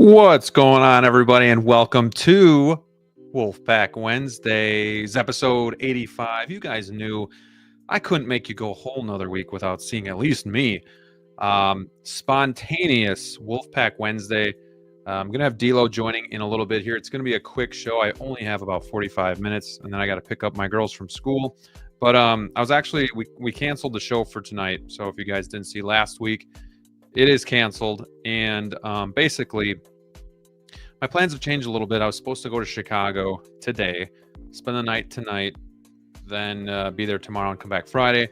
What's going on, everybody, and welcome to Wolfpack Wednesdays, episode 85. You guys knew I couldn't make you go a whole nother week without seeing at least me. Spontaneous Wolfpack Wednesday. I'm going to have DLO joining in a little bit here. It's going to be a quick show. I only have about 45 minutes, and then I got to pick up my girls from school. But I was actually, we canceled the show for tonight. So if you guys didn't see last week, it is canceled. And basically, my plans have changed a little bit. I was supposed to go to Chicago today, spend the night tonight, then be there tomorrow and come back Friday.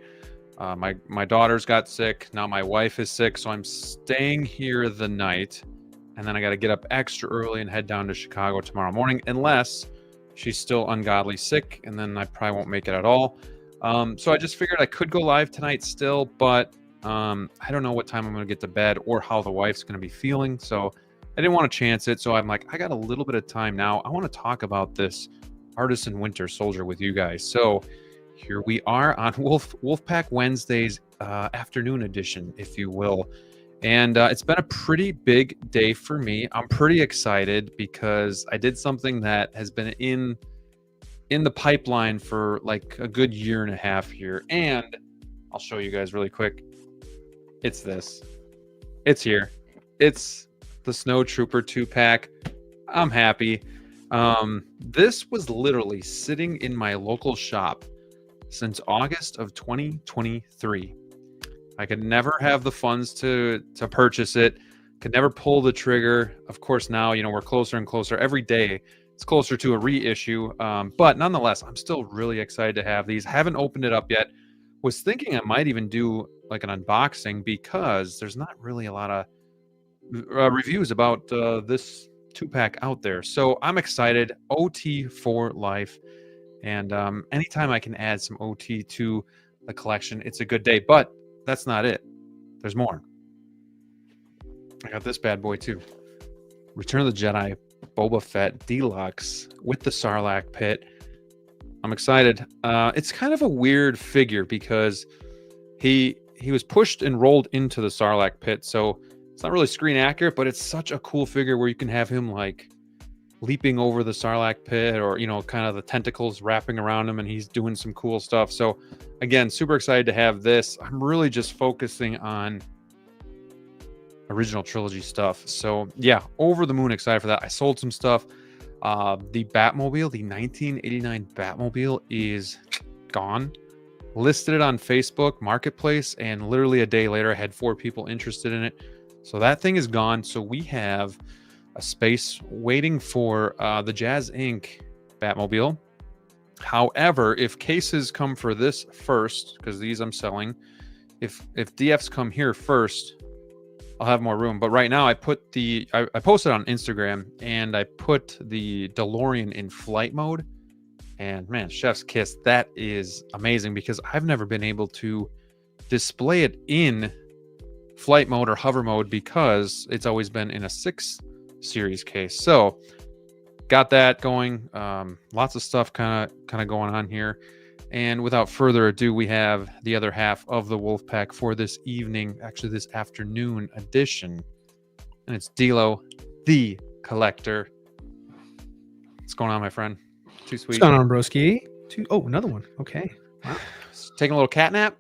My daughter's got sick. Now my wife is sick, so I'm staying here the night. And then I got to get up extra early and head down to Chicago tomorrow morning, unless she's still ungodly sick, and then I probably won't make it at all. So I just figured I could go live tonight still, but I don't know what time I'm going to get to bed or how the wife's going to be feeling. So I didn't want to chance it. So I'm like, I got a little bit of time now. I want to talk about this Artisan Winter Soldier with you guys. So here we are on Wolfpack Wednesdays afternoon edition, if you will. And it's been a pretty big day for me. I'm pretty excited because I did something that has been in the pipeline for like a good year and a half here. And I'll show you guys really quick. It's this. It's here. It's the Snow Trooper 2-pack. I'm happy. This was literally sitting in my local shop since August of 2023. I could never have the funds to purchase it. Could never pull the trigger. Of course, now, we're closer and closer. Every day, it's closer to a reissue. But nonetheless, I'm still really excited to have these. Haven't opened it up yet. Was thinking I might even do like an unboxing because there's not really a lot of reviews about this 2-pack out there. So I'm excited. OT for life. And anytime I can add some OT to the collection, it's a good day. But that's not it. There's more. I got this bad boy too. Return of the Jedi Boba Fett Deluxe with the Sarlacc pit. I'm excited. It's kind of a weird figure because he was pushed and rolled into the Sarlacc pit, so it's not really screen accurate, but it's such a cool figure where you can have him like leaping over the Sarlacc pit, or kind of the tentacles wrapping around him, and he's doing some cool stuff. So again, super excited to have this. I'm really just focusing on original trilogy stuff. So yeah, over the moon excited for that. I sold some stuff. The Batmobile, the 1989 Batmobile is gone. Listed it on Facebook Marketplace, and literally a day later I had 4 people interested in it. So that thing is gone. So we have a space waiting for the Jazz Inc. Batmobile. However, if cases come for this first, because these I'm selling, if DFs come here first, I'll have more room. But right now I posted on Instagram, and I put the DeLorean in flight mode. And man, chef's kiss, that is amazing because I've never been able to display it in flight mode or hover mode because it's always been in a 6 series case. So got that going. Lots of stuff kind of going on here. And without further ado, we have the other half of the Wolfpack for this evening, actually this afternoon edition. And it's DLO The Collector. What's going on, my friend? Too sweet. What's going on, broski? Another one. Okay. Wow. Taking a little cat nap?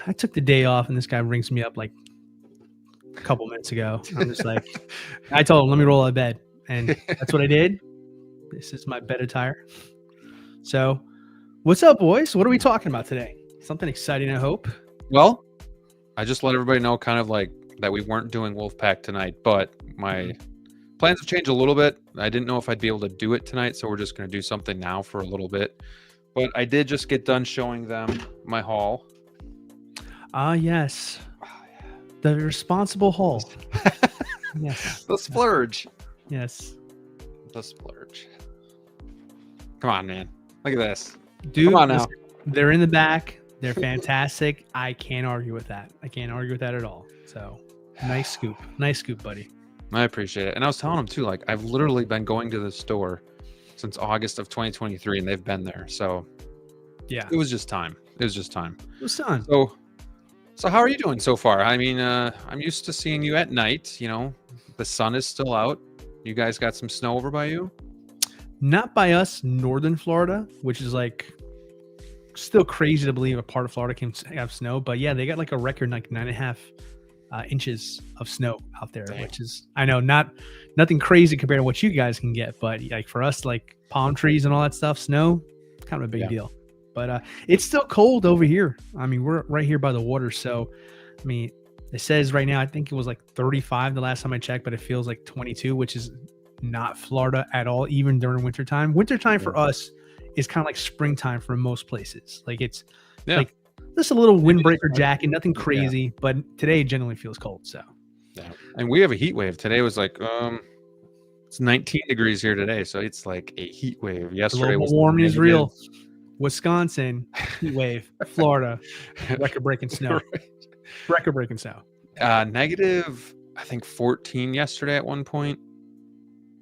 I took the day off, and this guy rings me up like a couple minutes ago. I'm just like, I told him, let me roll out of bed. And that's what I did. This is my bed attire. So what's up, boys? What are we talking about today? Something exciting, I hope. Well, I just let everybody know kind of like that we weren't doing Wolfpack tonight, but my plans have changed a little bit. I didn't know if I'd be able to do it tonight, so we're just going to do something now for a little bit. But I did just get done showing them my haul. Yes. The responsible haul. Yes. The splurge. Yes. The splurge. Come on, man. Look at this. Dude, come on now. They're in the back. They're fantastic. I can't argue with that. I can't argue with that at all. So nice scoop. Nice scoop, buddy. I appreciate it. And I was telling them too, like I've literally been going to the store since August of 2023, and they've been there. So yeah, it was just time. It was just time. It was fun. So how are you doing so far? I mean, I'm used to seeing you at night, you know, The sun is still out. You guys got some snow over by you? Not by us, northern Florida, which is like still crazy to believe a part of Florida can have snow. But yeah, they got like a record like 9.5 inches of snow out there, Dang. which is, I know, nothing crazy compared to what you guys can get, but like for us, like palm trees and all that stuff, snow, kind of a big deal. But it's still cold over here. I mean, we're right here by the water, so I mean, it says right now, I think it was like 35 the last time I checked, but it feels like 22, which is not Florida at all, even during wintertime. Wintertime for us is kind of like springtime for most places. Like it's like just a little windbreaker jacket, nothing crazy, but today generally feels cold. So, and we have a heat wave. Today was like, it's 19 degrees here today. So it's like a heat wave. Yesterday was warming is real. Wisconsin, heat wave, Florida, record-breaking snow. Record-breaking snow. Negative, I think 14 yesterday at one point.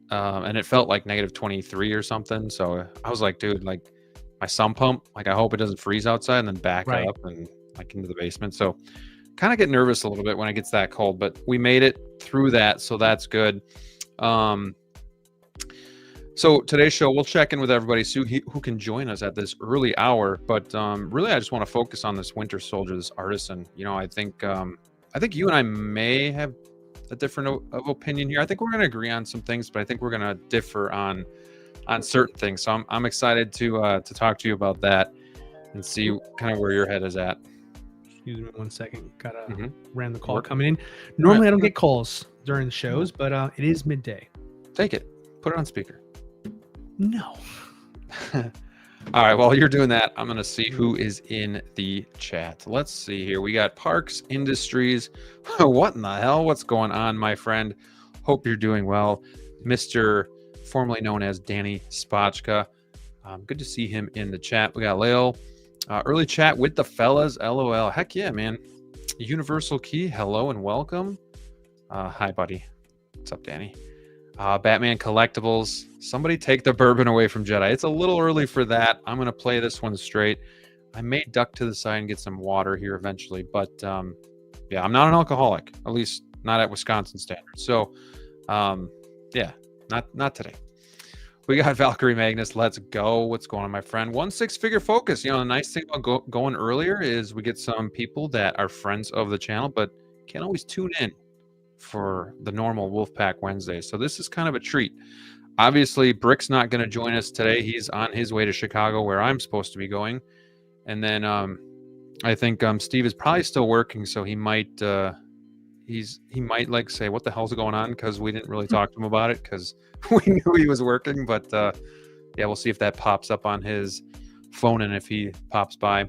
And it felt like negative 23 or something. So I was like, dude, like my sump pump, like I hope it doesn't freeze outside and then back up and like into the basement. So kind of get nervous a little bit when it gets that cold, but we made it through that. So that's good. So today's show, we'll check in with everybody, see who can join us at this early hour. But really, I just want to focus on this Winter Soldier, this Artisan. You know, I think you and I may have a different of opinion here. I think we're going to agree on some things, but I think we're going to differ on certain things. So I'm excited to talk to you about that and see kind of where your head is at. Excuse me 1 second. Got a random call coming in. Normally I don't get calls during the shows, but it is midday. Take it. Put it on speaker. No. All right, while you're doing that, I'm going to see who is in the chat. Let's see here. We got Parks Industries. What in the hell? What's going on, my friend? Hope you're doing well. Mr. formerly known as Danny Spotchka. Good to see him in the chat. We got Lale. Early chat with the fellas. LOL. Heck yeah, man. Universal Key. Hello and welcome. Hi, buddy. What's up, Danny? Batman Collectibles. Somebody take the bourbon away from Jedi. It's a little early for that. I'm going to play this one straight. I may duck to the side and get some water here eventually. But, yeah, I'm not an alcoholic. At least not at Wisconsin standards. So, yeah, not today. We got Valkyrie Magnus. Let's go. What's going on, my friend? 1 6-figure focus. You know, the nice thing about going earlier is we get some people that are friends of the channel, but can't always tune in for the normal Wolfpack Wednesday. So this is kind of a treat. Obviously, Brick's not going to join us today. He's on his way to Chicago, where I'm supposed to be going. And then I think Steve is probably still working, so he might he might like say, what the hell's going on? Because we didn't really talk to him about it because we knew he was working. But yeah, we'll see if that pops up on his phone and if he pops by.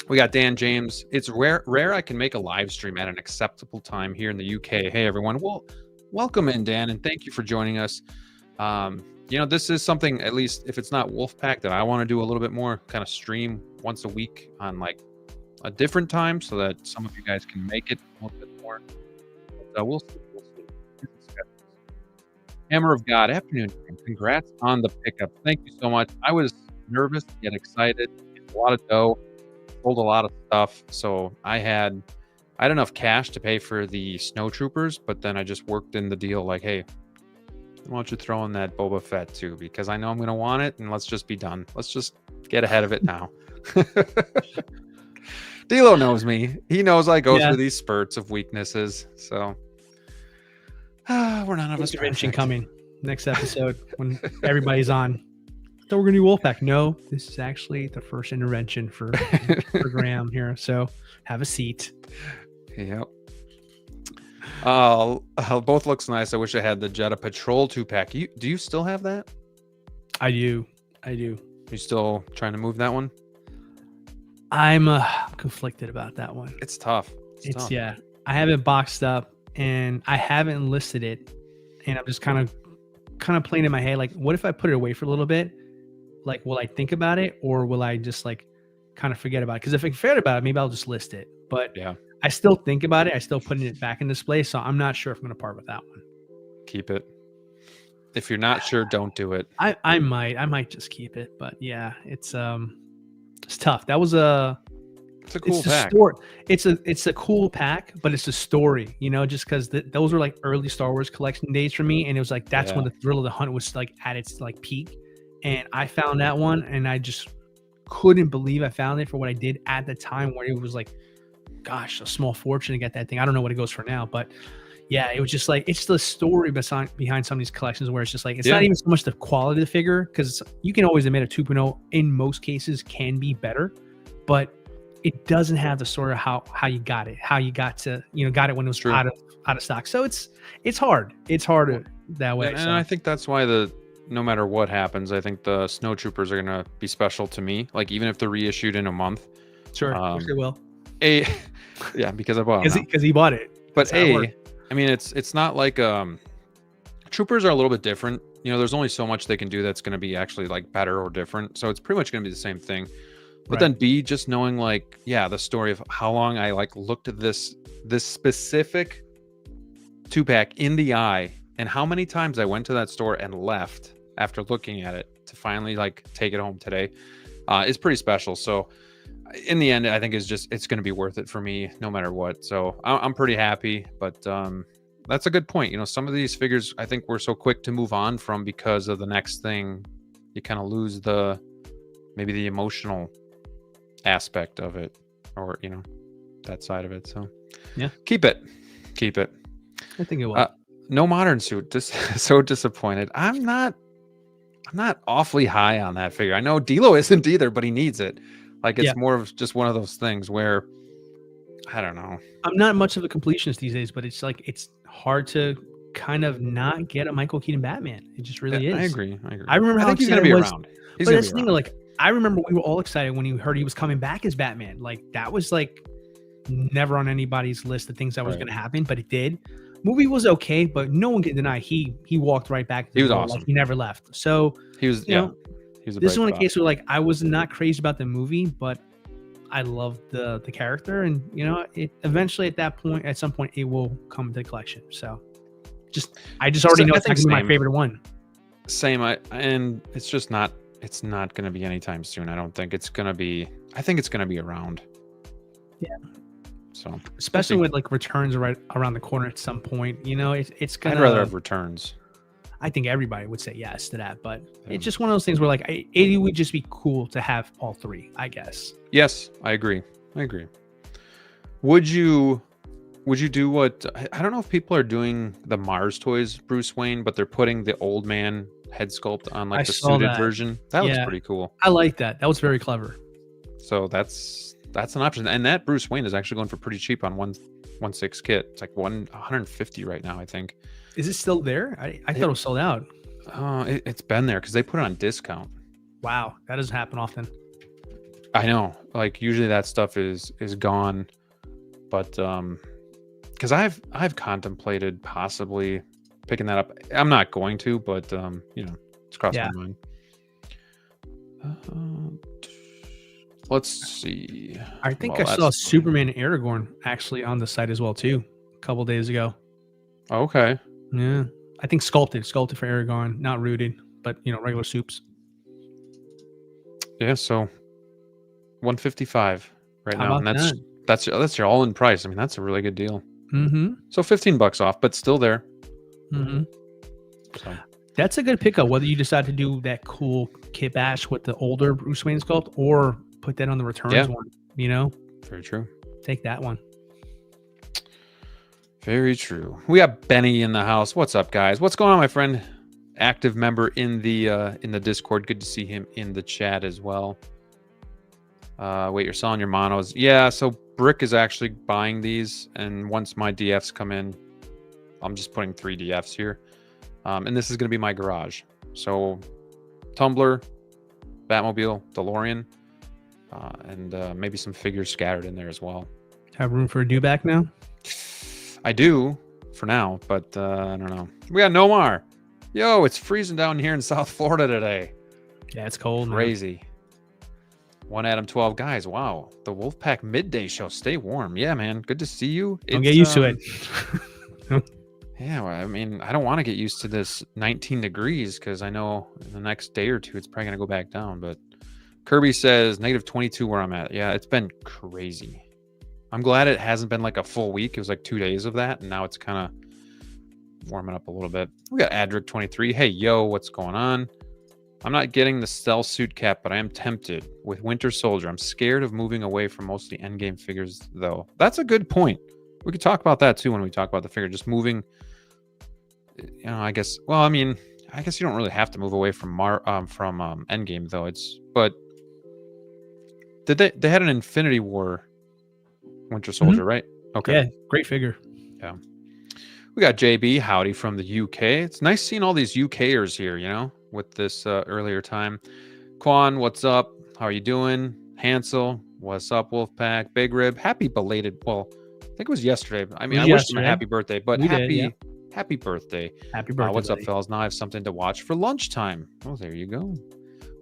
We got Dan James. It's rare I can make a live stream at an acceptable time here in the UK. Hey, everyone. Well, welcome in, Dan, and thank you for joining us. You know, this is something, at least if it's not Wolfpack, that I want to do a little bit more, kind of stream once a week on like a different time so that some of you guys can make it a little bit more. But, we'll see. Hammer of God, afternoon. Congrats on the pickup. Thank you so much. I was nervous yet excited. A lot of dough. Sold a lot of stuff, so I had enough cash to pay for the snow troopers, but then I just worked in the deal like, hey, why don't you throw in that Boba Fett too, because I know I'm gonna want it, and let's just be done. Let's just get ahead of it now. DLO knows me. He knows I go through these spurts of weaknesses, so we're none of us intervention coming next episode when everybody's on. So we're gonna do Wolfpack. No, this is actually the first intervention for Graham here. So have a seat. Yep. Both looks nice. I wish I had the Jetta Patrol 2-pack. Do you still have that? I do. You still trying to move that one? I'm conflicted about that one. It's tough. It's tough. Yeah. I have it boxed up and I haven't listed it, and I'm just kind of playing in my head like, what if I put it away for a little bit? Like, will I think about it, or will I just like kind of forget about it? Because if I forget about it, maybe I'll just list it. But yeah, I still think about it. I still putting it back in display, so I'm not sure if I'm going to part with that one. Keep it. If you're not sure, don't do it. I might just keep it. But yeah, it's tough. That was a It's a cool it's the pack. story. It's a cool pack, but it's a story, you know, just because those were like early Star Wars collection days for me, and it was like that's when the thrill of the hunt was like at its like peak, and I found that one, and I just couldn't believe I found it for what I did at the time, where it was like, gosh, a small fortune to get that thing. I don't know what it goes for now, but yeah, it was just like it's the story behind some of these collections where it's just like it's not even so much the quality of the figure, because you can always admit a 2.0 in most cases can be better, but it doesn't have the story of how you got it, how you got to, you know, got it when it was out of stock. So it's hard. It's harder that way. And I think that's why no matter what happens, I think the Snow Troopers are gonna be special to me. Like even if they're reissued in a month. Sure, they will. Yeah, because I bought it. Because he bought it. But I mean, it's not like Troopers are a little bit different. You know, there's only so much they can do that's going to be actually like better or different. So it's pretty much going to be the same thing. But then B, just knowing like, yeah, the story of how long I like looked at this specific 2-pack in the eye, and how many times I went to that store and left after looking at it to finally like take it home today, is pretty special. So in the end, I think it's going to be worth it for me no matter what. So I'm pretty happy, but that's a good point. You know, some of these figures I think we're so quick to move on from because of the next thing. You kind of lose maybe the emotional aspect of it, or, you know, that side of it. So yeah, keep it. I think it will. No modern suit. Just so disappointed. I'm not awfully high on that figure. I know DLO isn't either, but he needs it. Like it's more of just one of those things where I don't know. I'm not much of a completionist these days, but it's like it's hard to kind of not get a Michael Keaton Batman. It just really is. I agree. I remember how he's going to be around. But that's the thing. Like I remember we were all excited when we heard he was coming back as Batman. Like that was like never on anybody's list of things that was going to happen, but it did. Movie was okay, but no one can deny he walked right back. He was awesome. Like he never left. So he was. You know, this is one of the cases where like I was not crazy about the movie, but I loved the character, and you know, it eventually at some point it will come to the collection. So I just already know it's going to be my favorite one. Same. And it's just not. It's not going to be anytime soon. I don't think it's going to be. I think it's going to be around. Yeah. So especially with like returns right around the corner at some point, you know, it's gonna. I'd rather have returns. I think everybody would say yes to that, but it's just one of those things where like 80 would just be cool to have all three, I guess. Yes, I agree. Would you do what I don't know if people are doing the Mars Toys Bruce Wayne, but they're putting the old man head sculpt on like the suited version. That looks pretty cool. I like that. That was very clever. So that's an option, and that Bruce Wayne is actually going for pretty cheap on 1/6 kit. It's like 150 right now, I think. Is it still there? I thought it was sold out. It's been there because they put it on discount. Wow, that doesn't happen often. I know, like usually that stuff is gone, but because I've contemplated possibly picking that up. I'm not going to, but you know, it's crossed my mind. Let's see. I think I saw Superman and Aragorn actually on the site as well too, a couple days ago. Okay. Yeah, I think sculpted for Aragorn, not rooted, but you know, regular soups. Yeah, so 155 right now, and that's your all-in price. I mean, that's a really good deal. Mm-hmm. So $15 off, but still there. Mm-hmm. So that's a good pickup. Whether you decide to do that cool Kit Bash with the older Bruce Wayne sculpt, or put that on the returns one, you know. Very true. Take that one. Very true. We got Benny in the house. What's up, guys? What's going on, my friend? Active member in the Discord. Good to see him in the chat as well. Wait, you're selling your monos? Yeah. So Brick is actually buying these, and once my DFs come in, I'm just putting 3 DFs here, and this is going to be my garage. So Tumbler, Batmobile, DeLorean, and maybe some figures scattered in there as well. Have room for a dewback now? I do for now, but I don't know. We got Nomar. Yo, it's freezing down here in South Florida today. Yeah, it's cold. Crazy. Man. One Adam 12 guys. Wow, the Wolfpack midday show. Stay warm. Yeah, man. Good to see you. Don't get used to it. Yeah, well, I mean, I don't want to get used to this 19 degrees because I know in the next day or two it's probably gonna go back down. But Kirby says -22 where I'm at. Yeah, it's been crazy. I'm glad it hasn't been like a full week. It was like 2 days of that, and now it's kind of warming up a little bit. We got Adric23. Hey, yo, what's going on? I'm not getting the stealth suit cap, but I am tempted with Winter Soldier. I'm scared of moving away from mostly endgame figures, though. That's a good point. We could talk about that too when we talk about the figure. Just moving, I guess. Well, I mean, I guess you don't really have to move away from endgame, though. But they had an Infinity War Winter Soldier, right? Okay. Yeah, great figure. Yeah. We got JB, howdy from the UK. It's nice seeing all these UKers here, with this earlier time. Quan, what's up? How are you doing? Hansel, what's up? Wolfpack, Big Rib, happy belated. Well, I think it was yesterday. I mean, I wish him a happy birthday, but happy birthday. Happy birthday. What's up, fellas? Now I have something to watch for lunchtime. Oh, there you go.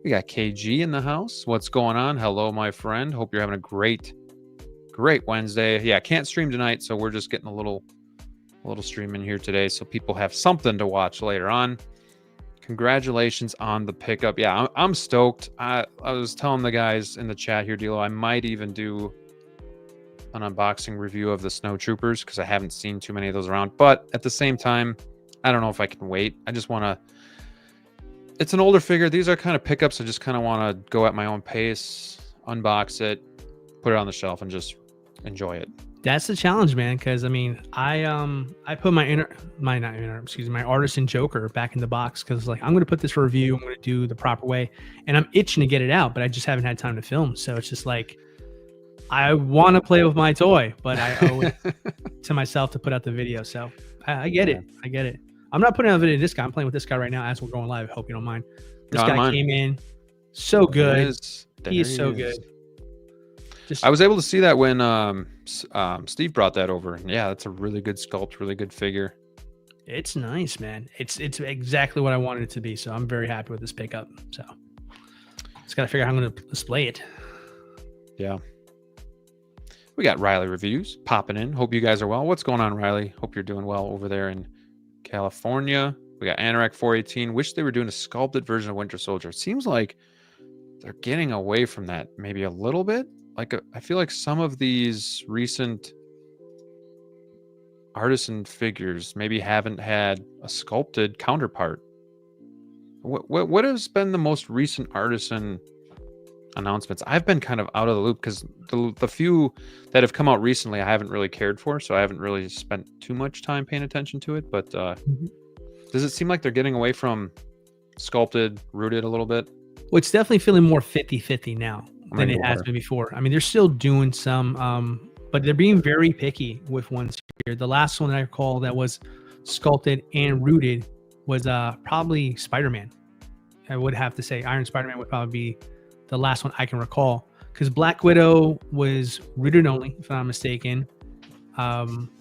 We got KG in the house. What's going on? Hello, my friend. Hope you're having a great Wednesday. Yeah, can't stream tonight, so we're just getting a little stream in here today so people have something to watch later on. Congratulations on the pickup. Yeah, I'm stoked. I was telling the guys in the chat here, DLO, I might even do an unboxing review of the Snow Troopers because I haven't seen too many of those around. But at the same time, I don't know if I can wait. I just want to... It's an older figure. These are kind of pickups. I just kind of want to go at my own pace, unbox it, put it on the shelf, and just enjoy it. That's the challenge, man. Because I mean, I put my Artisan Joker back in the box because like I'm going to put this for review. I'm going to do the proper way, and I'm itching to get it out, but I just haven't had time to film. So it's just like I want to play with my toy, but I owe it to myself to put out the video. So I get it. I get it. I'm not putting out a video of this guy. I'm playing with this guy right now as we're going live. I hope you don't mind. This guy came in so good. He is so good. I was able to see that when Steve brought that over. And yeah, that's a really good sculpt, really good figure. It's nice, man. It's exactly what I wanted it to be. So I'm very happy with this pickup. So just got to figure out how I'm going to display it. Yeah. We got Riley Reviews popping in. Hope you guys are well. What's going on, Riley? Hope you're doing well over there in California. We got Anorak 418. Wish they were doing a sculpted version of Winter Soldier. It seems like they're getting away from that maybe a little bit. Like I feel like some of these recent Artisan figures maybe haven't had a sculpted counterpart. What has been the most recent Artisan announcements? I've been kind of out of the loop because the few that have come out recently I haven't really cared for, so I haven't really spent too much time paying attention to it. But does it seem like they're getting away from sculpted, rooted a little bit? Well, it's definitely feeling more 50-50 now than it has been before. I mean, they're still doing some, but they're being very picky with ones here. The last one that I recall that was sculpted and rooted was probably Spider-Man. I would have to say Iron Spider-Man would probably be the last one I can recall, because Black Widow was rooted only, if I'm not mistaken.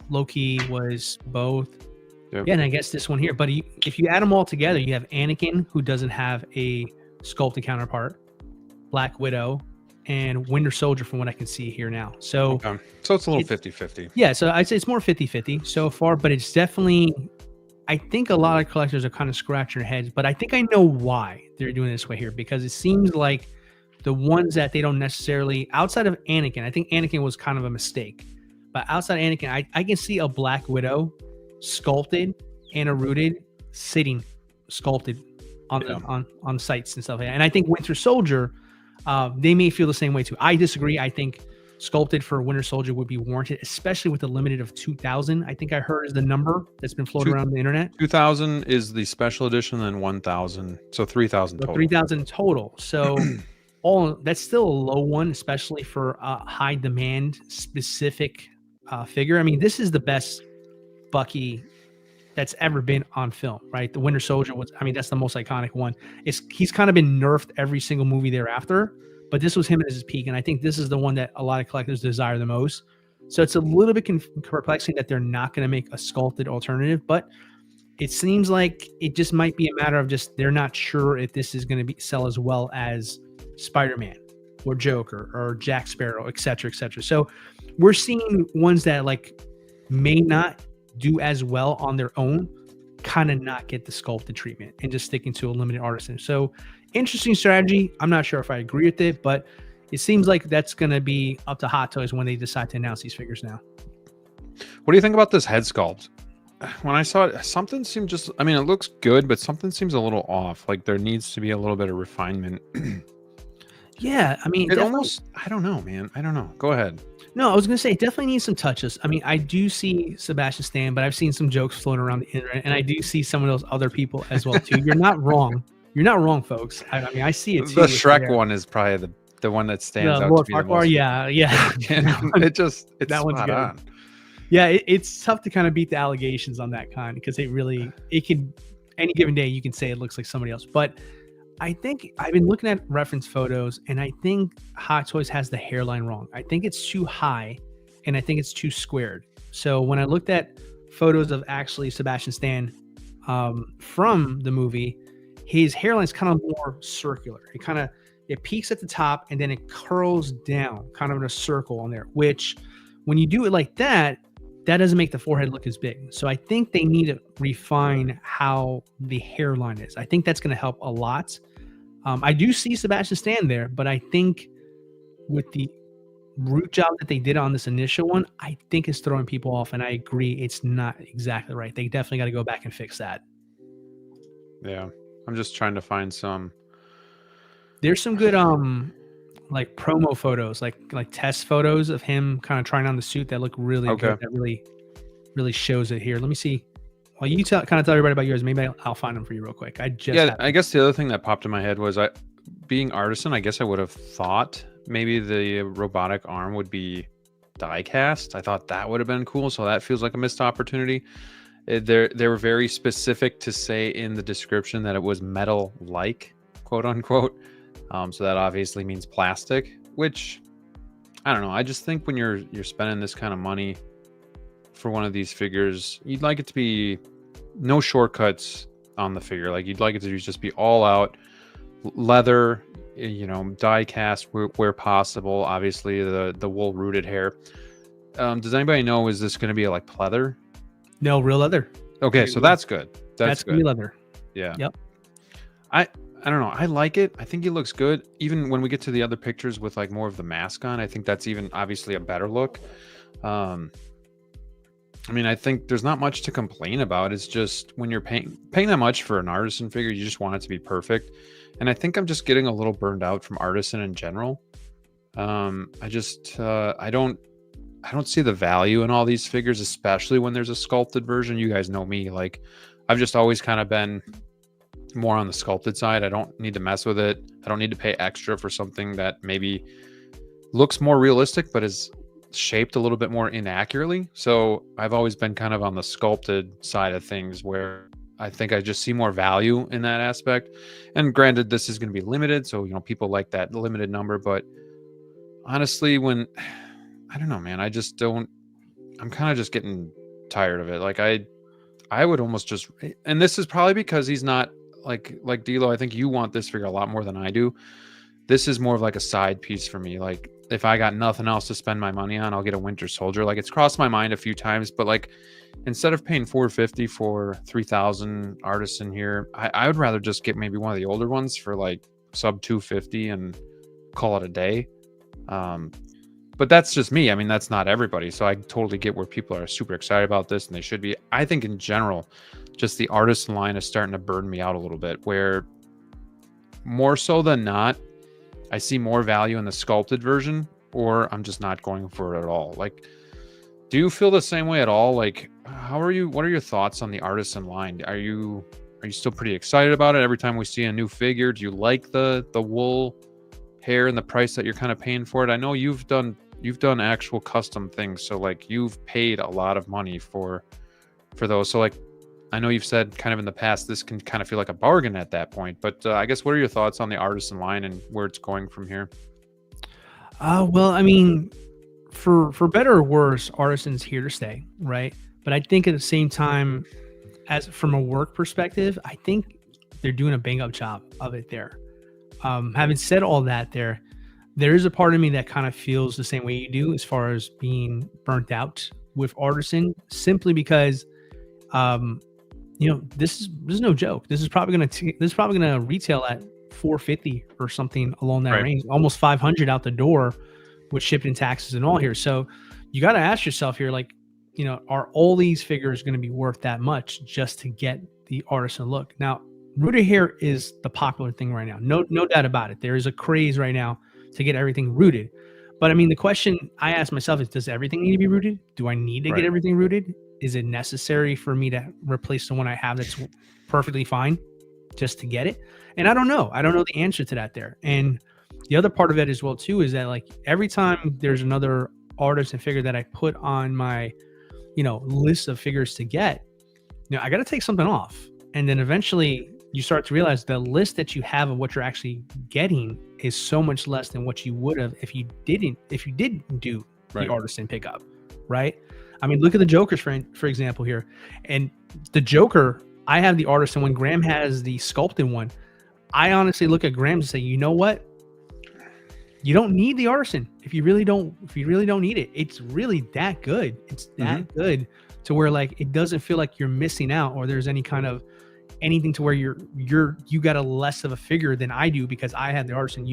Loki was both. Yep. Yeah, and I guess this one here. But if you add them all together, you have Anakin, who doesn't have a sculpted counterpart, Black Widow, and Winter Soldier from what I can see here now. So it's a little 50-50. Yeah, so I'd say it's more 50-50 so far, but it's definitely, I think a lot of collectors are kind of scratching their heads, but I think I know why they're doing it this way here, because it seems like the ones that they don't necessarily, outside of Anakin, I think Anakin was kind of a mistake, but outside Anakin, I can see a Black Widow sculpted and a rooted sitting sculpted on sites and stuff like that. And I think Winter Soldier, they may feel the same way too. I disagree. I think sculpted for Winter Soldier would be warranted, especially with the limited of 2,000. I think I heard is the number that's been floated around the internet. 2,000 is the special edition, and 1,000, so 3,000 total. 3,000 total. So that's still a low one, especially for a high demand specific figure. I mean, this is the best Bucky that's ever been on film, right? The Winter Soldier was, I mean, that's the most iconic one. He's kind of been nerfed every single movie thereafter, but this was him at his peak, and I think this is the one that a lot of collectors desire the most. So it's a little bit perplexing that they're not going to make a sculpted alternative, but it seems like it just might be a matter of just they're not sure if this is going to sell as well as Spider-Man or Joker or Jack Sparrow, et cetera, et cetera. So we're seeing ones that like may not do as well on their own kind of not get the sculpted treatment and just sticking to a limited artisan. So interesting strategy. I'm not sure if I agree with it, but it seems like that's going to be up to Hot Toys when they decide to announce these figures now. What do you think about this head sculpt? When I saw it, something seemed just, I mean, it looks good, but something seems a little off. Like there needs to be a little bit of refinement. Yeah, I mean, it almost, I don't know, man. I don't know. Go ahead. No, I was going to say it definitely needs some touches. I mean, I do see Sebastian Stan, but I've seen some jokes floating around the internet, and I do see some of those other people as well, too. You're not wrong. You're not wrong, folks. I mean, I see it, too. The Shrek one is probably the one that stands out Lord to be the Farquhar, most. yeah. It's that one's good. on. Yeah, it's tough to kind of beat the allegations on that kind because it can, any given day you can say it looks like somebody else. But I think I've been looking at reference photos and I think Hot Toys has the hairline wrong. I think it's too high and I think it's too squared. So when I looked at photos of actually Sebastian Stan from the movie, his hairline's kind of more circular. It peaks at the top and then it curls down kind of in a circle on there, which when you do it like that, that doesn't make the forehead look as big. So I think they need to refine how the hairline is. I think that's going to help a lot. I do see Sebastian Stan there, but I think with the root job that they did on this initial one, I think it's throwing people off. And I agree, it's not exactly right. They definitely got to go back and fix that. Yeah, I'm just trying to find some. There's some good like promo photos, like test photos of him kind of trying on the suit that look really good. That really shows it here. Let me see. While you kind of tell everybody about yours, maybe I'll find them for you real quick. I guess the other thing that popped in my head was being Artisan. I guess I would have thought maybe the robotic arm would be die cast. I thought that would have been cool. So that feels like a missed opportunity. They were very specific to say in the description that it was metal-like, quote unquote. So that obviously means plastic, which I don't know. I just think when you're spending this kind of money for one of these figures, you'd like it to be no shortcuts on the figure. Like you'd like it to just be all out leather, die cast where possible. Obviously the wool rooted hair. Does anybody know, is this going to be like pleather? No, real leather. Okay, so that's good. That's good. Gonna be leather. Yeah. Yep. I don't know. I like it. I think it looks good. Even when we get to the other pictures with like more of the mask on, I think that's even obviously a better look. I mean, I think there's not much to complain about. It's just when you're paying that much for an Artisan figure, you just want it to be perfect. And I think I'm just getting a little burned out from Artisan in general. I don't see the value in all these figures, especially when there's a sculpted version. You guys know me. Like, I've just always kind of been more on the sculpted side. I don't need to mess with it. I don't need to pay extra for something that maybe looks more realistic, but is shaped a little bit more inaccurately. So I've always been kind of on the sculpted side of things, where I think I just see more value in that aspect. And granted, this is going to be limited, so people like that limited number. But honestly, I don't know, man, I'm kind of just getting tired of it. Like I would almost just, and this is probably because he's not like DLO. I think you want this figure a lot more than I do. This is more of like a side piece for me. Like, if I got nothing else to spend my money on, I'll get a Winter Soldier. Like, it's crossed my mind a few times, but like, instead of paying $450 for 3,000 Artisan here, I would rather just get maybe one of the older ones for like sub $250 and call it a day. But that's just me. I mean, that's not everybody. So I totally get where people are super excited about this, and they should be. I think in general, just the Artisan line is starting to burn me out a little bit, where more so than not, I see more value in the sculpted version, or I'm just not going for it at all. Like, do you feel the same way at all? Like, what are your thoughts on the Artisan line? Are you still pretty excited about it every time we see a new figure? Do you like the wool hair and the price that you're kind of paying for it? I know you've done actual custom things, so like you've paid a lot of money for those. So like, I know you've said kind of in the past, this can kind of feel like a bargain at that point, but I guess what are your thoughts on the Artisan line and where it's going from here? Well, I mean, for better or worse, Artisan's here to stay, right? But I think at the same time, as from a work perspective, I think they're doing a bang up job of it there. Having said all that, there is a part of me that kind of feels the same way you do as far as being burnt out with Artisan, simply because this is no joke. This is probably gonna retail at 450 or something along that Right. range, almost 500 out the door with shipping taxes and all here. So you got to ask yourself here, like, are all these figures going to be worth that much just to get the artisan look? Now, rooted hair is the popular thing right now. No doubt about it. There is a craze right now to get everything rooted. But I mean, the question I ask myself is, does everything need to be rooted? Do I need to Right. get everything rooted? Is it necessary for me to replace the one I have that's perfectly fine just to get it? And I don't know. I don't know the answer to that there. And the other part of it as well too is that, like, every time there's another artisan figure that I put on my, list of figures to get, I got to take something off. And then eventually you start to realize the list that you have of what you're actually getting is so much less than what you would have if you didn't do Right. the artisan pickup, right? I mean, look at the Jokers for example here. And the Joker, I have the artisan one. Graham has the sculpted one. I honestly look at Graham and say, you know what? You don't need the artisan if you really don't need it. It's really that good. It's that good to where, like, it doesn't feel like you're missing out or there's any kind of anything to where you got a less of a figure than I do because I had the artisan.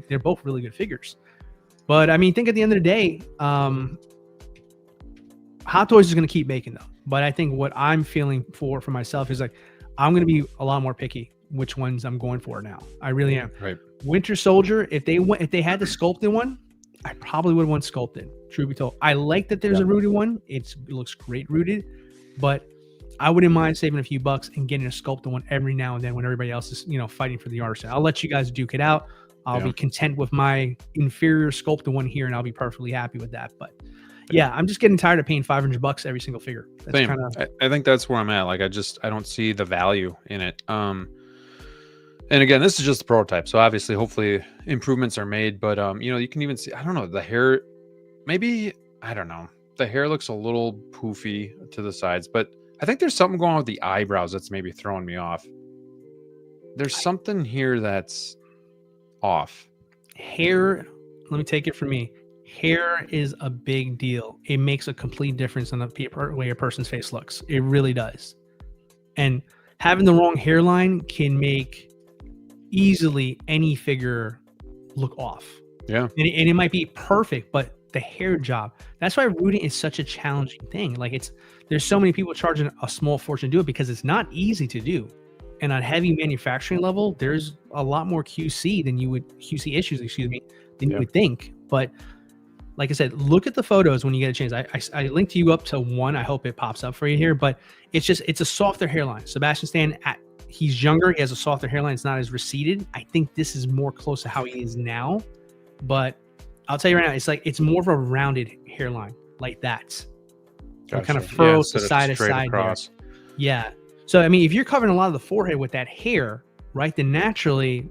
They're both really good figures. But I mean, think at the end of the day, Hot Toys is going to keep making them. But I think what I'm feeling for myself is, like, I'm going to be a lot more picky which ones I'm going for now. I really am. Right. Winter Soldier, if they had the sculpted one, I probably would have won sculpted. Truth be told, I like that there's a rooted one. It looks great rooted, but I wouldn't mind saving a few bucks and getting a sculpted one every now and then when everybody else is, fighting for the artisan. I'll let you guys duke it out. I'll be content with my inferior sculpted one here, and I'll be perfectly happy with that. But yeah, I'm just getting tired of paying $500 every single figure. That's Same. I think that's where I'm at. Like, I don't see the value in it. And again, this is just a prototype, so obviously, hopefully, improvements are made. But you can even see, I don't know, the hair. Maybe, I don't know. The hair looks a little poofy to the sides, but I think there's something going on with the eyebrows that's maybe throwing me off. There's something here that's off. Hair, let me take it from me. Hair is a big deal. It makes a complete difference on the way a person's face looks. It really does. And having the wrong hairline can make easily any figure look off. Yeah. And it might be perfect, but the hair job, that's why rooting is such a challenging thing. Like, there's so many people charging a small fortune to do it because it's not easy to do. And on heavy manufacturing level, there's a lot more QC issues, than you would think. But like I said, look at the photos when you get a chance. I linked you up to one. I hope it pops up for you here, but it's a softer hairline. Sebastian Stan, he's younger. He has a softer hairline. It's not as receded. I think this is more close to how he is now, but I'll tell you right now, it's more of a rounded hairline like that. Gotcha. Kind of furrows Yeah, to side to side across. there. Yeah. So, I mean, if you're covering a lot of the forehead with that hair, right, then naturally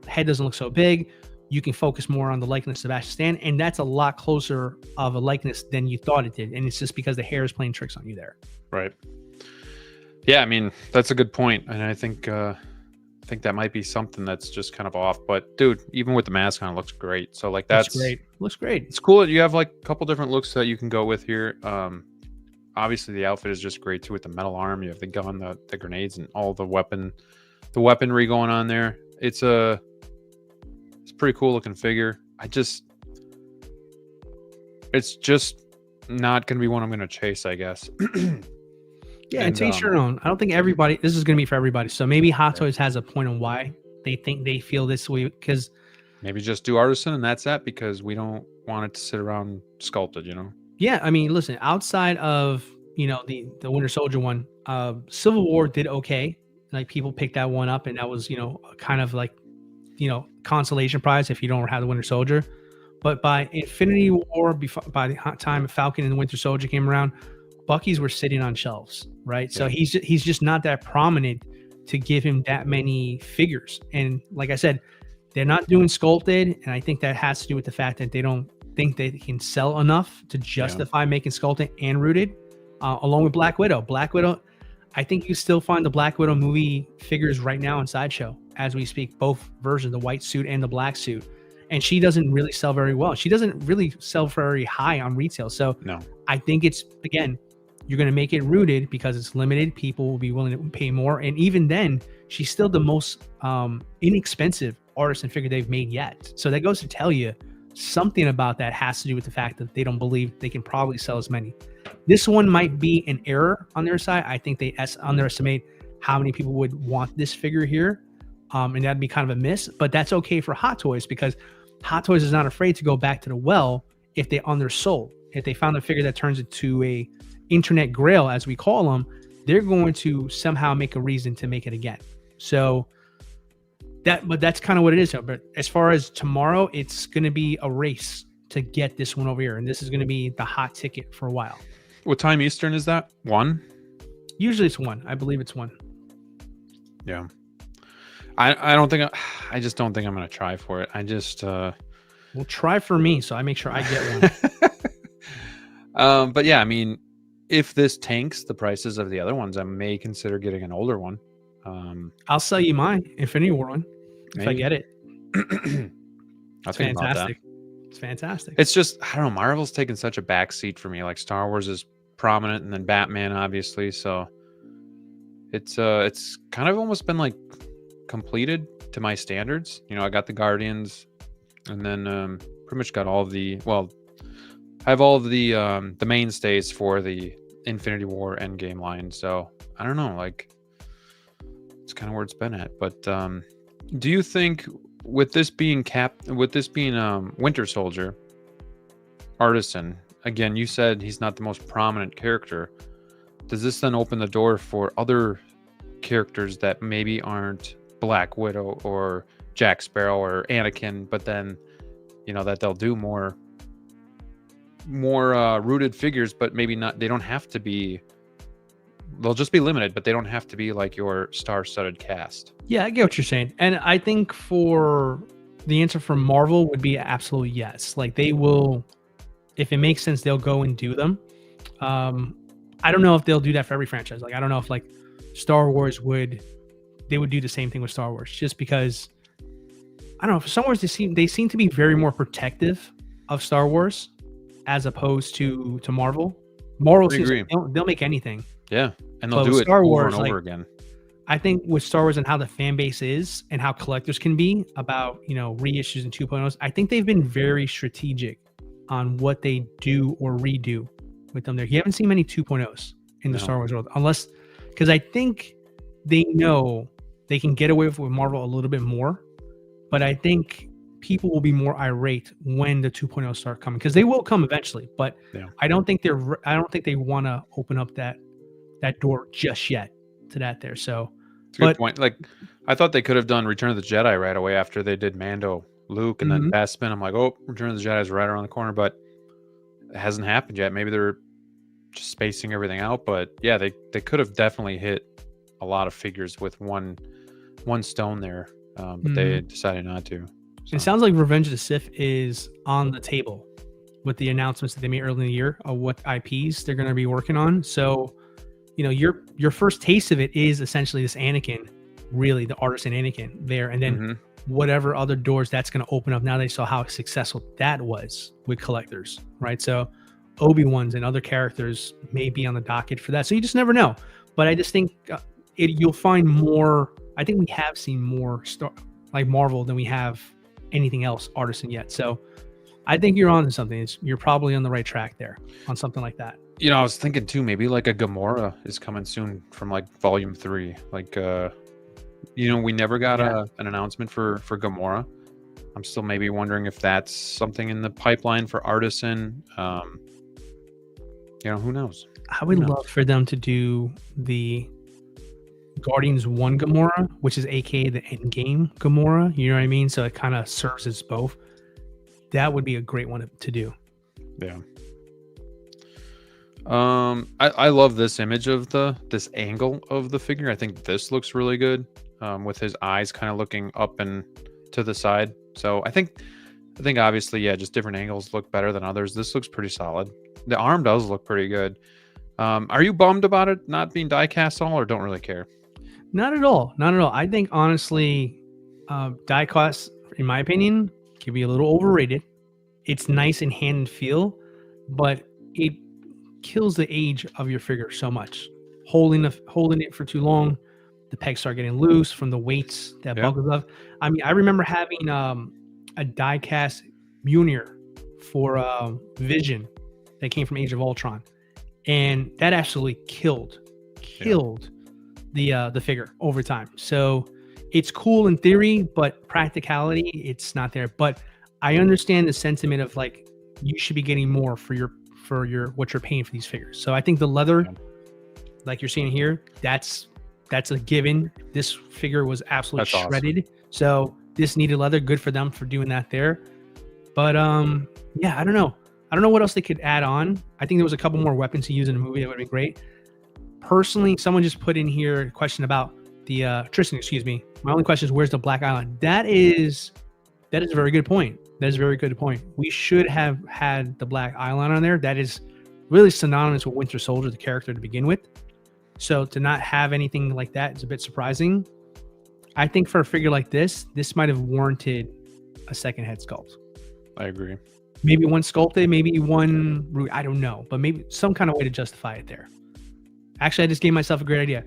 head doesn't look so big. You can focus more on the likeness of Sebastian Stan, and that's a lot closer of a likeness than you thought it did. And it's just because the hair is playing tricks on you there. Right. Yeah, I mean, that's a good point. And I think that might be something that's just kind of off. But dude, even with the mask on, it looks great. So like that's great. Looks great. It's cool that you have like a couple different looks that you can go with here. Obviously the outfit is just great too with the metal arm. You have the gun, the grenades, and all the weaponry going on there. It's a pretty cool looking figure. It's just not going to be one I'm going to chase, I guess. Yeah, and to each your own. I don't think this is going to be for everybody. So maybe Hot Toys has a point on why they feel this way, because maybe just do artisan and that's that, because we don't want it to sit around sculpted, Yeah, I mean, listen, outside of, the Winter Soldier one, Civil War did okay. Like, people picked that one up, and that was, kind of like, consolation prize if you don't have the Winter Soldier. But by Infinity War, by the time Falcon and the Winter Soldier came around, Bucky's were sitting on shelves, right? Yeah. So he's just not that prominent to give him that many figures. And like I said, they're not doing sculpted, and I think that has to do with the fact that they don't think they can sell enough to justify making sculpted and rooted, along with Black Widow. Black Widow, I think you still find the Black Widow movie figures right now on Sideshow as we speak, both versions, the white suit and the black suit. And she doesn't really sell very well. She doesn't really sell very high on retail. So no. I think it's, again, You're going to make it rooted because it's limited. People will be willing to pay more. And even then, she's still the most inexpensive Artisan figure they've made yet. So that goes to tell you something about that has to do with the fact that they don't believe they can probably sell as many. This one might be an error on their side. I think they underestimate how many people would want this figure here. And that'd be kind of a miss. But that's okay for Hot Toys because Hot Toys is not afraid to go back to the well if they undersold. If they found a figure that turns into a internet grail, as we call them, they're going to somehow make a reason to make it again. So but that's kind of what it is. But as far as tomorrow, it's going to be a race to get this one over here. And this is going to be the hot ticket for a while. What time Eastern is that? 1? Usually it's 1. I believe it's 1. Yeah. I just don't think I'm going to try for it. I just, well, try for me. So I make sure I get one. But yeah, I mean, if this tanks the prices of the other ones, I may consider getting an older one. I'll sell you mine, Infinity War one, if I get it. It's fantastic. It's fantastic. It's just, I don't know, Marvel's taken such a backseat for me. Like Star Wars is prominent, and then Batman, obviously. So it's kind of almost been like completed to my standards. You know, I got the Guardians, and then pretty much got all of the, well, I have all of the mainstays for the Infinity War Endgame line. So I don't know, like, it's kind of where it's been at. But do you think with this being Winter Soldier, Artisan, again, you said he's not the most prominent character. Does this then open the door for other characters that maybe aren't Black Widow or Jack Sparrow or Anakin, but then, you know, that they'll do more rooted figures, but maybe not, they don't have to be, they'll just be limited, but they don't have to be like your star-studded cast. Yeah, I get what you're saying. And I think for the answer from Marvel would be absolutely yes. Like they will, if it makes sense, they'll go and do them. I don't know if they'll do that for every franchise. Like, I don't know if like Star Wars would do the same thing with Star Wars, just because I don't know, for Star Wars, they seem to be very more protective of Star Wars as opposed to Marvel. Marvel seems like they'll make anything. Yeah, and they'll do it Star over Wars, and over again. I think with Star Wars and how the fan base is and how collectors can be about, you know, reissues and 2.0s, I think they've been very strategic on what they do or redo with them there. You haven't seen many 2.0s in the Star Wars world, unless, because I think they know they can get away with Marvel a little bit more, but I think people will be more irate when the 2.0s start coming, because they will come eventually. But I don't think they want to open up that door just yet to that there. So, it's a good point. Like, I thought they could have done Return of the Jedi right away after they did Mando, Luke, and then Bespin. I'm like, oh, Return of the Jedi is right around the corner, but it hasn't happened yet. Maybe they're just spacing everything out. But yeah, they could have definitely hit a lot of figures with one stone there, but they decided not to. So. It sounds like Revenge of the Sith is on the table with the announcements that they made early in the year of what IPs they're going to be working on. So, you know, your first taste of it is essentially this Anakin, really the Artisan Anakin there, and then whatever other doors that's going to open up. Now they saw how successful that was with collectors, right? So Obi-Wan's and other characters may be on the docket for that. So you just never know. But I just think you'll find more. I think we have seen more like Marvel than we have anything else Artisan yet. So I think you're on to something. You're probably on the right track there on something like that. You know, I was thinking too, maybe like a Gamora is coming soon from like Volume 3. Like, you know, we never got an announcement for Gamora. I'm still maybe wondering if that's something in the pipeline for Artisan. You know, who knows? I would love for them to do the Guardians 1 Gamora, which is aka the Endgame Gamora. You know what I mean? So it kind of serves as both. That would be a great one to do. Yeah. I love this image of this angle of the figure. I think this looks really good, with his eyes kind of looking up and to the side. So I think obviously, yeah, just different angles look better than others. This looks pretty solid. The arm does look pretty good. Are you bummed about it not being die cast all, or don't really care? Not at all. Not at all. I think honestly, die cast, in my opinion, can be a little overrated. It's nice in hand and feel, but kills the age of your figure so much. Holding it for too long, the pegs start getting loose from the weights that buckles up. I mean, I remember having a die-cast Mjolnir for Vision that came from Age of Ultron, and that absolutely killed the figure over time. So it's cool in theory, but practicality, it's not there. But I understand the sentiment of like, you should be getting more for your what you're paying for these figures. So I think the leather, like you're seeing here, that's a given. This figure was absolutely shredded. Awesome. So this needed leather. Good for them for doing that there. But yeah, I don't know what else they could add on. I think there was a couple more weapons to use in the movie that would have been great. Personally, someone just put in here a question about the Tristan, excuse me. My only question is, where's the Black Island? That is a very good point. That is a very good point. We should have had the Black Island on there. That is really synonymous with Winter Soldier, the character to begin with. So to not have anything like that is a bit surprising. I think for a figure like this might have warranted a second head sculpt. I agree. Maybe one sculpted, maybe one, I don't know, but maybe some kind of way to justify it there. Actually, I just gave myself a great idea.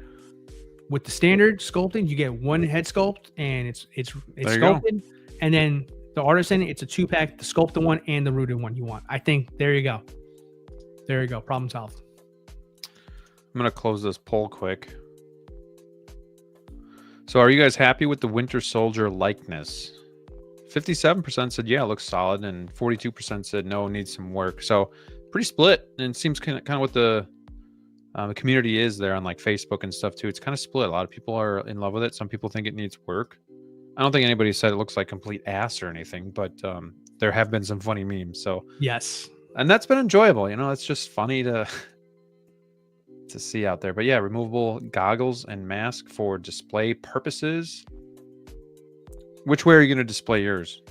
With the standard sculpting, you get one head sculpt and it's sculpted, and then the Artisan, it's a 2-pack, the sculpted one and the rooted one you want. I think there you go. Problem solved. I'm gonna close this poll quick. So are you guys happy with the Winter Soldier likeness? 57% said yeah, it looks solid, and 42% said no, needs some work. So pretty split, and it seems kind of what the community is there on like Facebook and stuff too. It's kind of split. A lot of people are in love with it. Some people think it needs work. I don't think anybody said it looks like complete ass or anything, but there have been some funny memes. So yes, and that's been enjoyable. You know, it's just funny to see out there. But yeah, removable goggles and mask for display purposes. Which way are you going to display yours?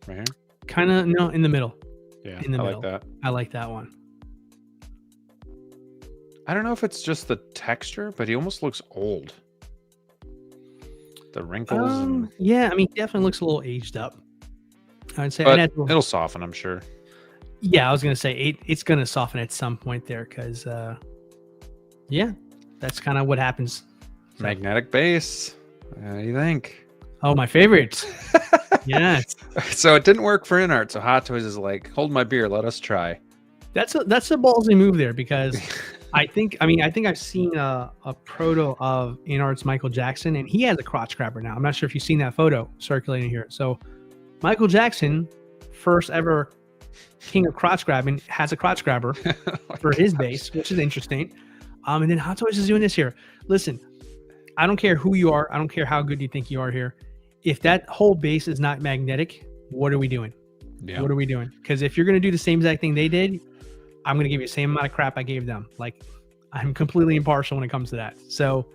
Right here? Kind of, no, in the middle. Yeah, in the middle. Like that. I like that one. I don't know if it's just the texture, but he almost looks old. The wrinkles. Yeah, I mean, definitely looks a little aged up. I'd say, but it'll soften, I'm sure. Yeah, I was gonna say it's gonna soften at some point there, because yeah, that's kind of what happens. So. Magnetic base. What do you think? Oh, my favorite. Yes. So it didn't work for InArt. So Hot Toys is like, hold my beer, let us try. That's a ballsy move there, because I think I've seen a proto of InArt's Michael Jackson, and he has a crotch grabber now. I'm not sure if you've seen that photo circulating here. So Michael Jackson, first ever king of crotch grabbing, has a crotch grabber for his base, which is interesting. And then Hot Toys is doing this here. Listen, I don't care who you are. I don't care how good you think you are here. If that whole base is not magnetic, what are we doing? Yeah. What are we doing? Because if you're going to do the same exact thing they did, I'm going to give you the same amount of crap I gave them. Like, I'm completely impartial when it comes to that. So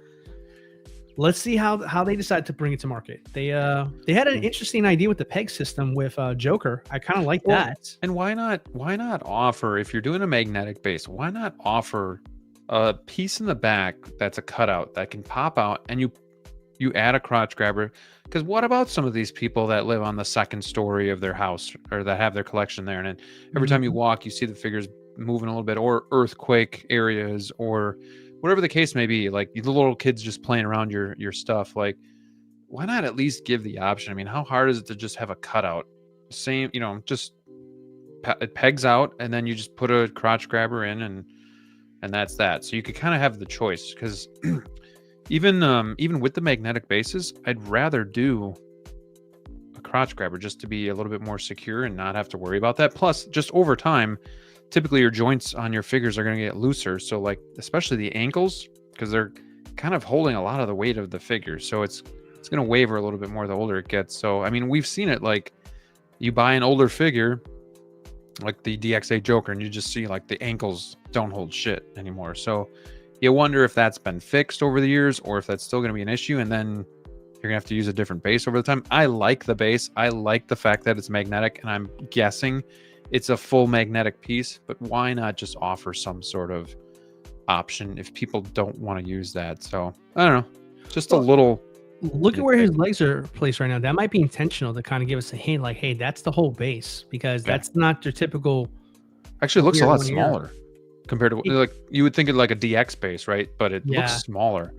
let's see how they decide to bring it to market. They had an interesting idea with the peg system with Joker. I kind of like that. And why not offer, if you're doing a magnetic base, why not offer a piece in the back that's a cutout that can pop out, and you add a crotch grabber? Because what about some of these people that live on the second story of their house, or that have their collection there, and then every time you walk, you see the figures moving a little bit, or earthquake areas, or whatever the case may be, like the little kids just playing around your stuff. Like, why not at least give the option? I mean, how hard is it to just have a cutout? Same, just it pegs out, and then you just put a crotch grabber in, and that's that. So you could kind of have the choice, because even with the magnetic bases, I'd rather do a crotch grabber just to be a little bit more secure and not have to worry about that. Plus, just over time, typically your joints on your figures are going to get looser. So like, especially the ankles, because they're kind of holding a lot of the weight of the figure. So it's going to waver a little bit more the older it gets. So, I mean, we've seen it, like you buy an older figure, like the DX8 Joker, and you just see like the ankles don't hold shit anymore. So you wonder if that's been fixed over the years, or if that's still going to be an issue, and then you're gonna have to use a different base over the time. I like the base. I like the fact that it's magnetic, and I'm guessing it's a full magnetic piece, but why not just offer some sort of option if people don't want to use that? So I don't know, just a little. Look at where his legs are placed right now. That might be intentional to kind of give us a hint, like, hey, that's the whole base, because that's not your typical. Actually, it looks a lot smaller. compared to like you would think of like a DX base, right? But it looks smaller,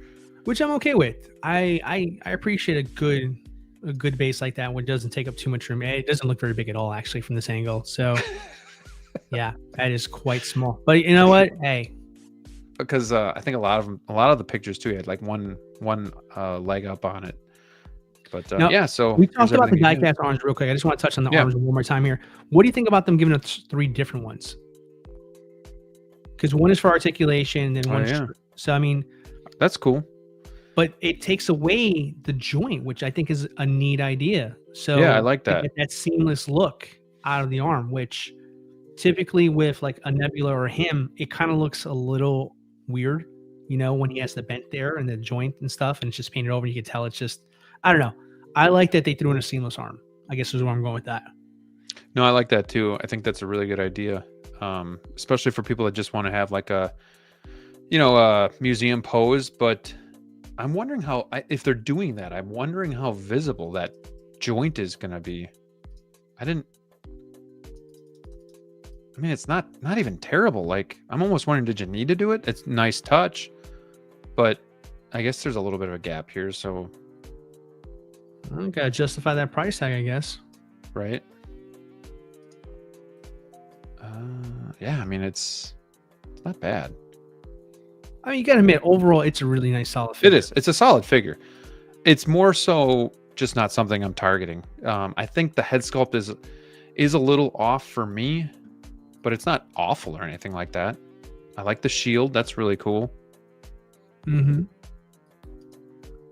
which I'm okay with. I appreciate a good base like that when it doesn't take up too much room. It doesn't look very big at all, actually, from this angle. So, yeah, that is quite small. But you know what? Hey, because I think a lot of the pictures too had like one leg up on it. But now, yeah, so we talked about the diecast arms real quick. I just want to touch on the arms one more time here. What do you think about them giving us 3 different ones? Because one is for articulation and one is so I mean, that's cool. But it takes away the joint, which I think is a neat idea. So yeah, I like that. Get that seamless look out of the arm, which typically with like a Nebula or him, it kind of looks a little weird, you know, when he has the bent there and the joint and stuff, and it's just painted over. You can tell it's just, I don't know. I like that they threw in a seamless arm, I guess is where I'm going with that. No, I like that too. I think that's a really good idea, especially for people that just want to have like a, you know, a museum pose. But I'm wondering how, if they're doing that, I'm wondering how visible that joint is going to be. I mean, it's not even terrible. Like, I'm almost wondering, did you need to do it? It's a nice touch, but I guess there's a little bit of a gap here. So I gotta justify that price tag, I guess. Right. Yeah, I mean, it's not bad. I mean, you gotta admit, overall, it's a really nice, solid figure. It is. It's a solid figure. It's more so just not something I'm targeting. I think the head sculpt is a little off for me, but it's not awful or anything like that. I like the shield. That's really cool. Mm-hmm.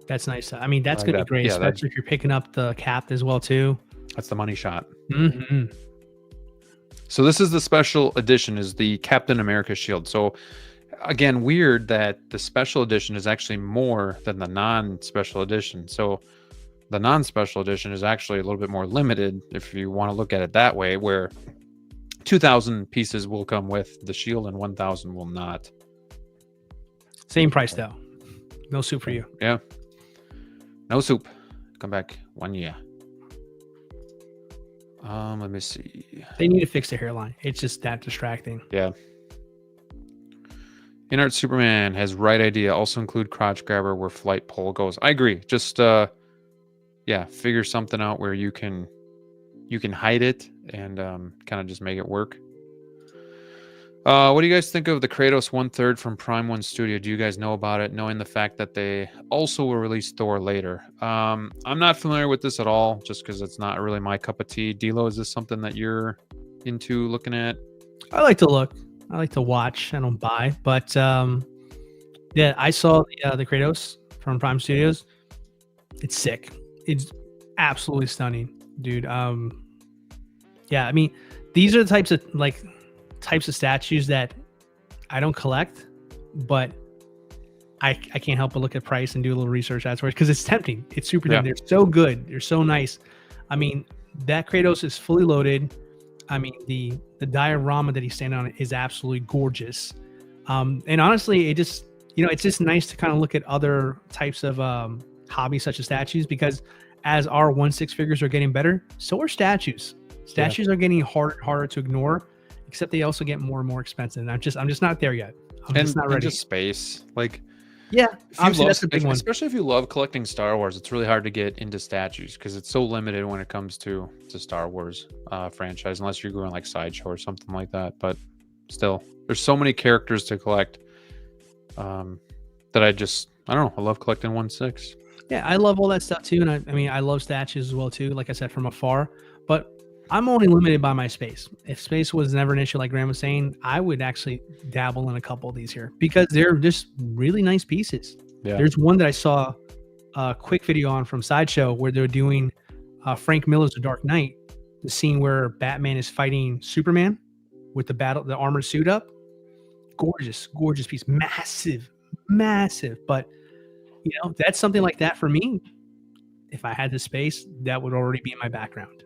That's nice. I mean, that's gonna be great, especially if you're picking up the cap as well too. That's the money shot. Mm-hmm. So this is the special edition, is the Captain America shield. So again, weird that the special edition is actually more than the non-special edition. So the non-special edition is actually a little bit more limited, if you want to look at it that way, where 2,000 pieces will come with the shield and 1,000 will not. Same price though. No soup for you. Yeah. No soup. Come back 1 year. Let me see. They need to fix the hairline. It's just that distracting. Yeah. In-art Superman has right idea. Also include crotch grabber where flight pole goes. I agree. Just yeah, figure something out where you can hide it and kind of just make it work. What do you guys think of the Kratos 1/3 from Prime 1 Studio? Do you guys know about it, knowing the fact that they also will release Thor later? I'm not familiar with this at all, just because it's not really my cup of tea. DLO, is this something that you're into looking at? I like to look. I like to watch. I don't buy. But yeah, I saw the Kratos from Prime Studios. It's sick. It's absolutely stunning, dude. Yeah, I mean, these are the types of statues that I don't collect, but I can't help but look at price and do a little research afterwards because it's tempting. It's super tempting. They're so good. They're so nice. I mean, that Kratos is fully loaded. I mean, the diorama that he's standing on is absolutely gorgeous. And honestly, it just, it's just nice to kind of look at other types of hobbies such as statues, because as our 1/6 figures are getting better, so are statues. Statues are getting harder to ignore, except they also get more and more expensive. And I'm just not there yet. I'm just not ready. Just space, like, yeah, obviously that's a big one. Especially if you love collecting Star Wars, it's really hard to get into statues because it's so limited when it comes to Star Wars franchise, unless you're going like Sideshow or something like that. But still, there's so many characters to collect that I don't know. I love collecting 1/6. Yeah, I love all that stuff too, and I mean, I love statues as well too. Like I said, from afar, but I'm only limited by my space. If space was never an issue, like Graham was saying, I would actually dabble in a couple of these here because they're just really nice pieces. Yeah. There's one that I saw a quick video on from Sideshow where they're doing Frank Miller's The Dark Knight, the scene where Batman is fighting Superman with the armored suit up. Gorgeous piece, massive. But that's something like that for me. If I had the space, that would already be in my background.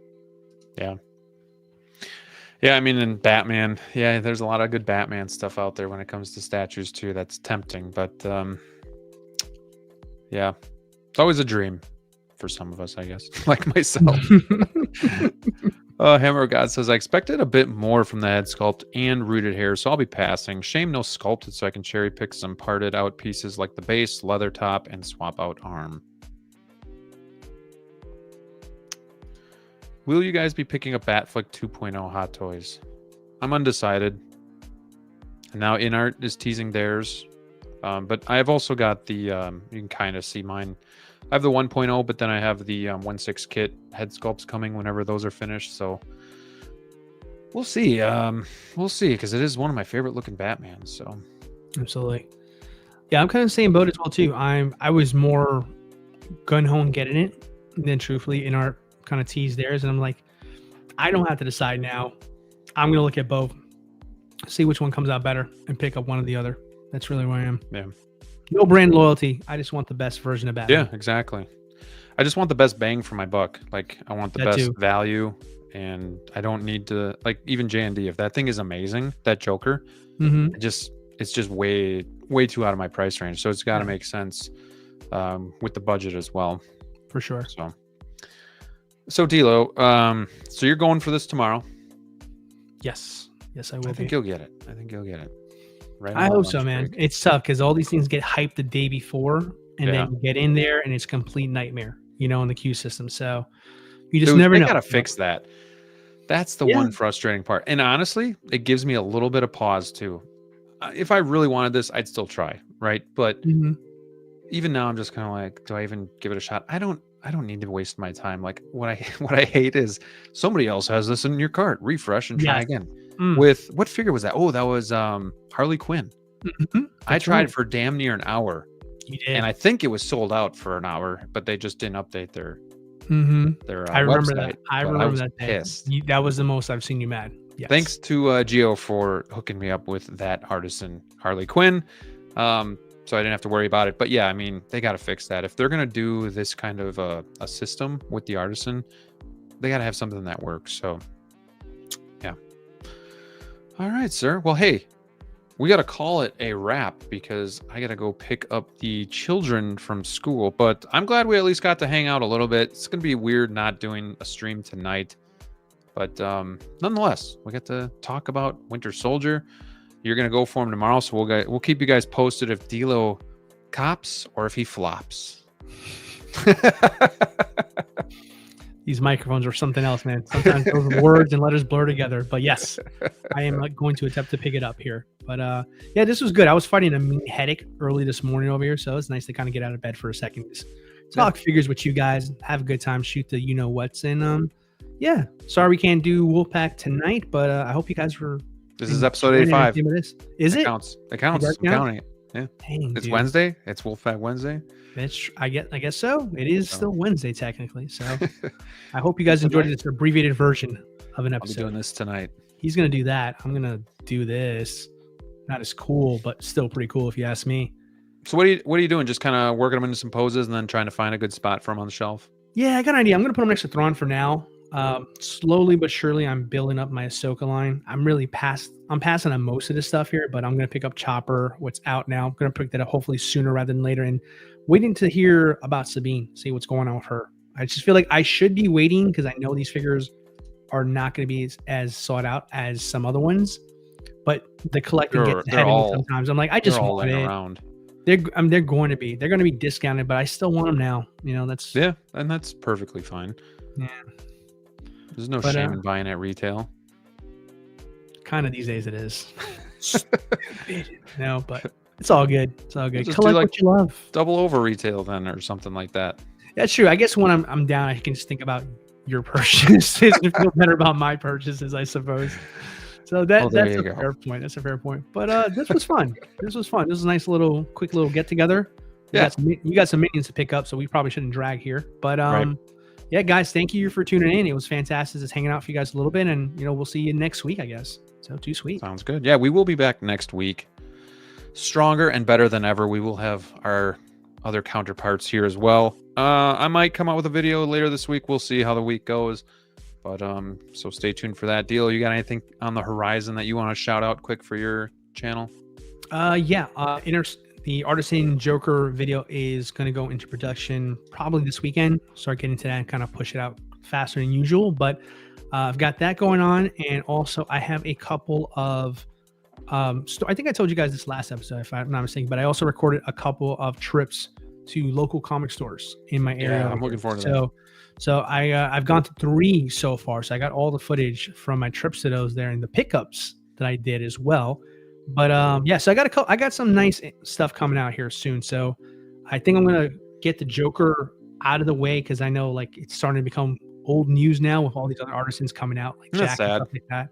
Yeah, I mean, in Batman, there's a lot of good Batman stuff out there when it comes to statues too. That's tempting, but yeah, it's always a dream for some of us, I guess, like myself. Hammer of God says, I expected a bit more from the head sculpt and rooted hair, so I'll be passing. Shame no sculpted, so I can cherry pick some parted out pieces like the base, leather top, and swap out arm. Will you guys be picking up Batflick 2.0 Hot Toys? I'm undecided. And now InArt is teasing theirs. But I've also got the, you can kind of see mine. I have the 1.0, but then I have the 1.6 kit head sculpts coming whenever those are finished. So we'll see. We'll see, because it is one of my favorite looking Batmans. So absolutely, yeah, I'm kind of the same boat as well too. I was more gun ho and getting it, than truthfully InArt kind of teased theirs, and I'm like, I don't have to decide now. I'm gonna look at both, see which one comes out better, and pick up one or the other. That's really where I am. Yeah. No brand loyalty. I just want the best version of Batman. Yeah, exactly. I just want the best bang for my buck. Like, I want the best value, and I don't need to, like, even J&D, if that thing is amazing, that Joker, it's just way too out of my price range. So it's got to make sense with the budget as well. For sure. So DLO, so you're going for this tomorrow? Yes, I will. I think you'll get it. Right, I hope so, man. It's tough because all these things get hyped the day before, and then you get in there and it's complete nightmare, in the queue system. So you just never know. They gotta fix that. That's the one frustrating part. And honestly, it gives me a little bit of pause too. If I really wanted this, I'd still try, right? But even now, I'm just kind of like, do I even give it a shot? I don't need to waste my time. Like, what I hate is somebody else has this in your cart. Refresh and try again. With what figure was that? Oh, that was Harley Quinn. I tried for damn near an hour. You did. And I think it was sold out for an hour, but they just didn't update their I remember website. that. I remember that. Pissed. That was the most I've seen you mad. Yes. Thanks to Geo for hooking me up with that Artisan Harley Quinn. So I didn't have to worry about it. But yeah, I mean, they got to fix that. If they're going to do this kind of a system with the Artisan, they got to have something that works. So yeah. All right, sir. Well, hey, we got to call it a wrap because I got to go pick up the children from school. But I'm glad we at least got to hang out a little bit. It's going to be weird not doing a stream tonight. But nonetheless, we get to talk about Winter Soldier. You're going to go for him tomorrow, so we'll keep you guys posted if DLO cops or if he flops. These microphones are something else, man. Sometimes those words and letters blur together. But yes, I am going to attempt to pick it up here. But yeah, this was good. I was fighting a mean headache early this morning over here, so it's nice to kind of get out of bed for a second. Just talk figures with you guys, have a good time, shoot the you-know-whats. And yeah, sorry we can't do Wolfpack tonight, but I hope you guys were... This is episode 85. Is it? It counts. I'm counting it. Yeah. Dang, it's Wednesday. It's Wolfpack Wednesday. I guess so. It is still Wednesday technically. So I hope you guys enjoyed this abbreviated version of an episode. I'll be doing this tonight. He's gonna do that. I'm gonna do this. Not as cool, but still pretty cool if you ask me. So what are you doing? Just kind of working them into some poses and then trying to find a good spot for them on the shelf? Yeah, I got an idea. I'm gonna put them next to Thrawn for now. Slowly but surely, I'm building up my Ahsoka line. I'm passing on most of this stuff here, but I'm gonna pick up Chopper, what's out now. I'm gonna pick that up hopefully sooner rather than later, and waiting to hear about Sabine, see what's going on with her. I just feel like I should be waiting because I know these figures are not going to be as sought out as some other ones, but the collecting gets ahead of me sometimes. I'm like, I just want it. Around. They're going to be discounted, but I still want them now. That's and that's perfectly fine. Yeah, there's no shame in buying at retail. Kind of these days it is. No, but it's all good. It's all good. Just collect do what you love. Double over retail then, or something like that. That's true. I guess when I'm down, I can just think about your purchases and feel better about my purchases, I suppose. So that's a fair point. That's a fair point. But this was fun. This was a nice quick little get together. Yeah. You got some minions to pick up, so we probably shouldn't drag here. But yeah, guys, thank you for tuning in. It was fantastic just hanging out for you guys a little bit, and we'll see you next week, I guess. So too sweet. Sounds good. Yeah, we will be back next week, stronger and better than ever. We will have our other counterparts here as well. I might come out with a video later this week. We'll see how the week goes. But so stay tuned for that. DLO, you got anything on the horizon that you want to shout out quick for your channel? The Artisan Joker video is going to go into production probably this weekend. Start getting to that and kind of push it out faster than usual. But I've got that going on, and also I have a couple of I think I told you guys this last episode, if I'm not mistaken, but I also recorded a couple of trips to local comic stores in my area. Yeah, I'm looking forward to that. So I've gone to 3 so far. So I got all the footage from my trips to those there and the pickups that I did as well. But yeah, so I got some nice stuff coming out here soon. So I think I'm gonna get the Joker out of the way because I know like it's starting to become old news now with all these other artisans coming out like That's Jack and sad. stuff like that.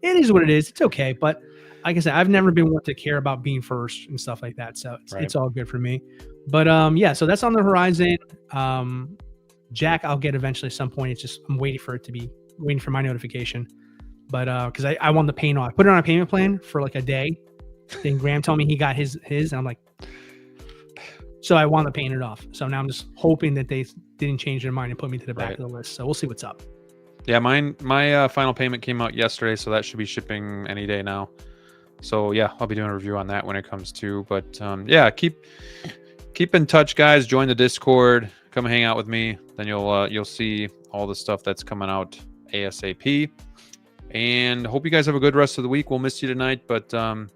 It is what it is. It's okay, but like I said, I've never been one to care about being first and stuff like that. So it's all good for me. But yeah, so that's on the horizon. Jack, I'll get eventually at some point. It's just I'm waiting for my notification. But because I want the paint off. I put it on a payment plan for like a day. Then Graham told me he got his, and I'm like, so I want to paint it off. So now I'm just hoping that they didn't change their mind and put me to the back of the list. So we'll see what's up. Yeah, my final payment came out yesterday, so that should be shipping any day now. So yeah, I'll be doing a review on that when it comes to. But yeah, keep in touch, guys. Join the Discord. Come hang out with me. Then you'll see all the stuff that's coming out ASAP. And hope you guys have a good rest of the week. We'll miss you tonight, but yeah,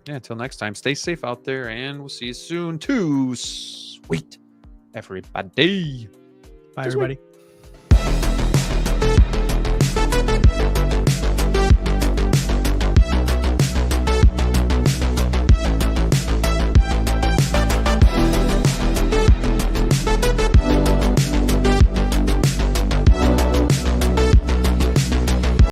until next time, stay safe out there, and we'll see you soon too. Sweet, everybody. Bye, everybody.